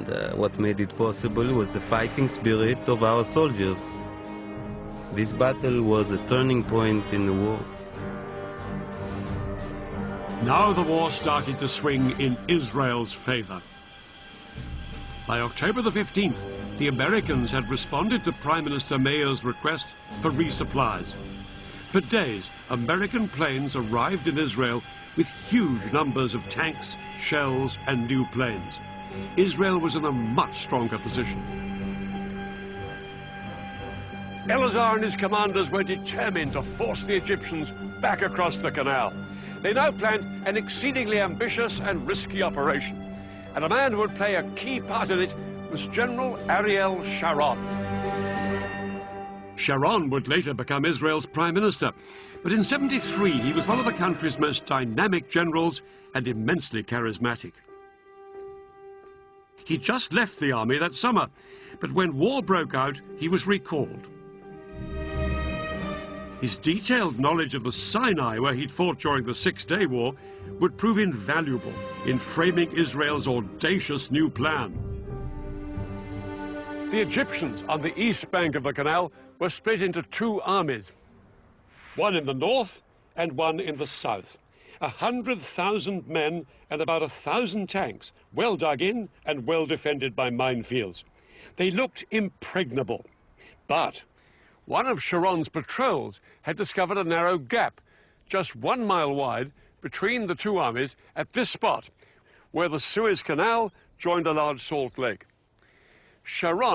And what made it possible was the fighting spirit of our soldiers. This battle was a turning point in the war. Now the war started to swing in Israel's favor. By October the 15th, the Americans had responded to Prime Minister Meir's request for resupplies. For days, American planes arrived in Israel with huge numbers of tanks, shells, and new planes. Israel was in a much stronger position. Eleazar and his commanders were determined to force the Egyptians back across the canal. They now planned an exceedingly ambitious and risky operation, and a man who would play a key part in it was General Ariel Sharon. Sharon would later become Israel's prime minister, but in '73 he was one of the country's most dynamic generals and immensely charismatic. He just left the army that summer, but when war broke out, he was recalled. His detailed knowledge of the Sinai, where he'd fought during the Six-Day War, would prove invaluable in framing Israel's audacious new plan. The Egyptians on the east bank of the canal were split into two armies, one in the north and one in the south. 100,000 men and about 1,000 tanks, well dug in and well defended by minefields. They looked impregnable, but one of Sharon's patrols had discovered a narrow gap, just 1 mile wide, between the two armies at this spot, where the Suez Canal joined a large salt lake. Sharon